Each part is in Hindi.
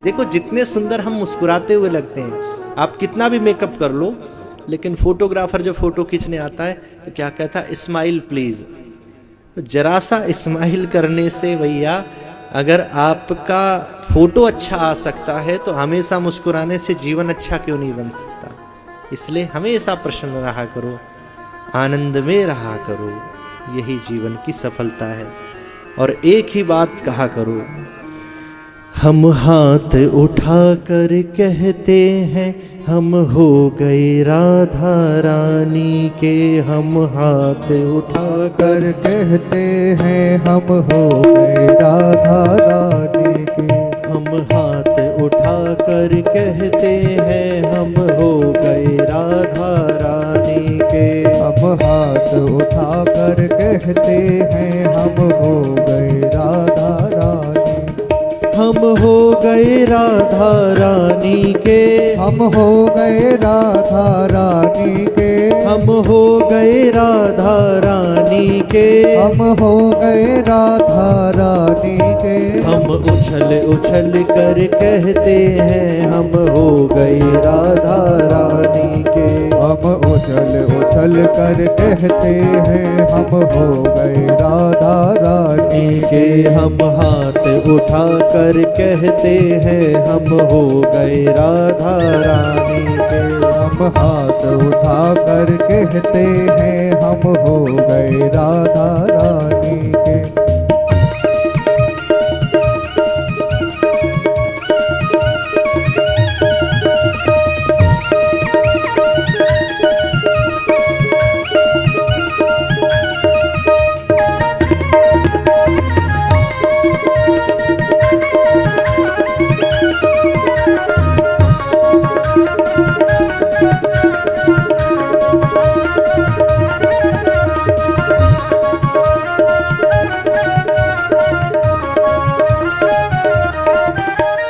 देखो जितने सुंदर हम मुस्कुराते हुए लगते हैं, आप कितना भी मेकअप कर लो, लेकिन फोटोग्राफर जब फोटो खींचने आता है तो क्या कहता है, स्माइल प्लीज। तो जरा सा स्माइल करने से भैया, अगर आपका फोटो अच्छा आ सकता है तो हमेशा मुस्कुराने से जीवन अच्छा क्यों नहीं बन सकता। इसलिए हमेशा प्रसन्न रहा करो, आनंद में रहा करो, यही जीवन की सफलता है। और एक ही बात कहा करो, हम हाथ उठाकर कहते हैं हम हो गए राधा रानी के। हम हाथ उठाकर कहते हैं हम हो गए राधा रानी के। हम हाथ उठाकर कहते हैं हम हो गए राधा रानी के। हम हाथ उठाकर कहते हैं हम हो गए राधा रानी। हम हो गए राधा रानी के। हम हो गए राधा रानी के। हम हो गए राधा रानी के। हम हो गए राधा रानी के। हम उछल उछल कर कहते हैं हम हो गए राधा रानी के। हम उछल उछल कर कहते हैं हम हो गए राधा रानी के। हम हाथ उठा कर कहते हैं हम हो गए राधा रानी के। हम हाथ उठा कर कहते हैं हम हो गए राधा रानी के।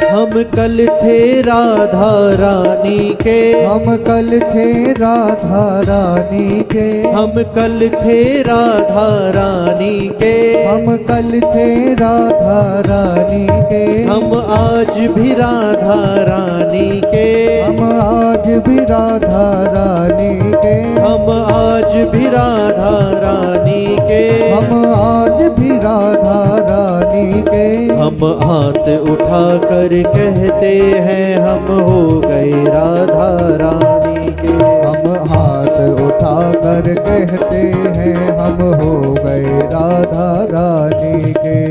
हम कल थे राधा रानी के। हम कल थे राधा रानी के। हम कल थे राधा रानी के। हम कल थे राधा रानी के। हम आज भी राधा रानी के। हम आज भी राधा रानी के। हम आज भी राधा रानी के। हम आज भी राधा रानी के। हम हाथ उठा कर कहते हैं हम हो गए राधा रानी के। हम हाथ उठा कर कहते हैं हम हो गए राधा रानी के।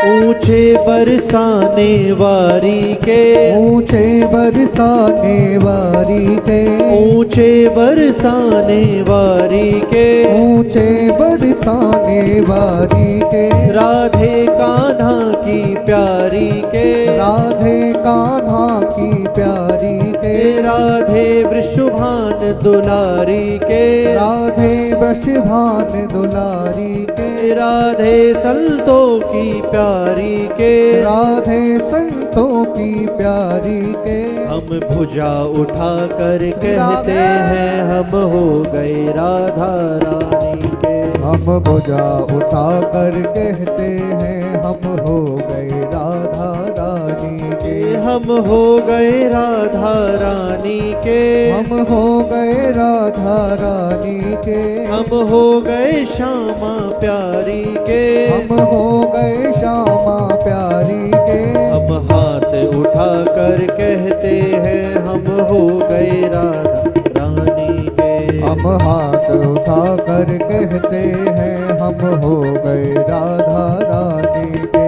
ऊंचे बरसाने वारी के। ऊंचे बरसाने वारी के। ऊंचे बरसाने वारी के। ऊंचे बरसाने वारी के। राधे कान्हा की प्यारी के। राधे कान्हा की प्यारी के। राधे वृषभान दुलारी के। राधे वृषभान दुलारी के। राधे संतों की प्यारी के। राधे संतों की प्यारी के। हम भुजा उठा कर कहते हैं हम हो गए राधा रानी के। हम भुजा उठा कर कहते हैं हम हो गए राधा रानी के। हम हो गए राधा रानी के। हम हो गए राधा रानी के। हम हो गए श्यामा प्यारी के। हम हो गए श्यामा प्यारी के। हम हाथ उठा कर कहते हैं हम हो गए राधा रानी के। हम हाथ उठा कर कहते हैं हम हो गए राधा रानी के।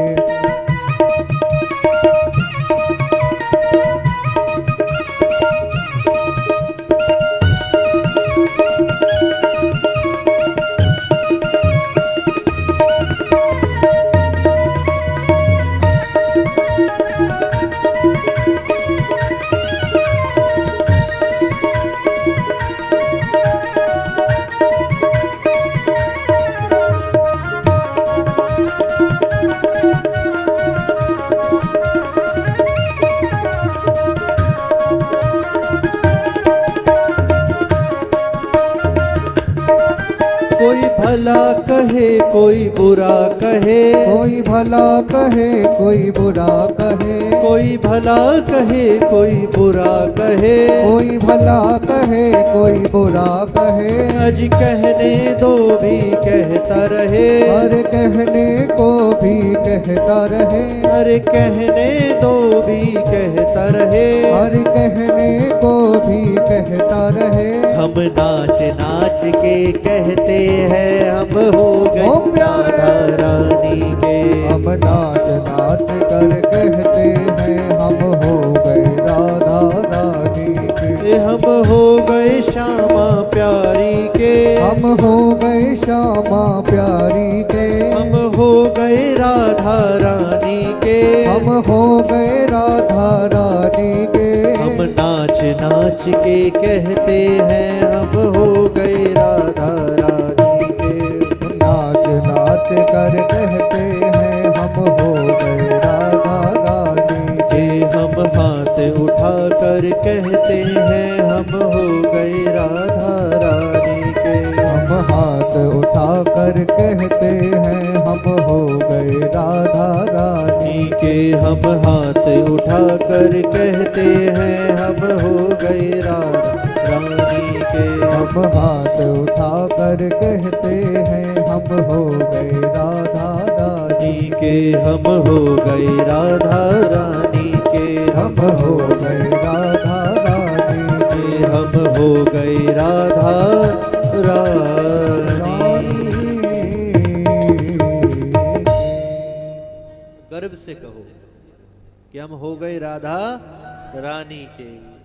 भला कहे कोई बुरा कहे, कोई भला कहे कोई बुरा कहे, कोई भला कहे कोई बुरा कहे, कोई भला कहे कोई बुरा कहे, अज कहने दो भी कहता रहे, हर कहने को भी कहता रहे, अरे कहने दो भी कहता रहे, हर कहने को भी कहता रहे। हम नाच नाच के कहते हैं हम हो गए ओ प्यारे। राधा रानी के। हम नाच नाच कर कहते हैं हम हो गए राधा रानी के, हम हो गए श्यामा प्यारी के, हम हो गए श्यामा प्यारी के, हम हो गए राधा रानी के, हम हो गए राधा रानी के। हम नाच नाच के कहते हैं हम हो गए राधा रानी के। नाच नाच कर कहते हैं हम हो गए राधा रानी के, हम हाथ उठा कर कहते हैं हम हो गए राधा रानी के। हम हाथ उठा कर कहते हैं हम हो गए राधा रानी के हम हाथ उठा कर कहते हैं हम हो गए राधा रानी के। हम हाथ उठा कर कहते हैं हम हो गए राधा रानी के हम हो गए राधा रानी के। हम हो गए राधा रानी के हम हो गए राधा रानी। गर्व से कहो कि हम हो गए राधा रानी के।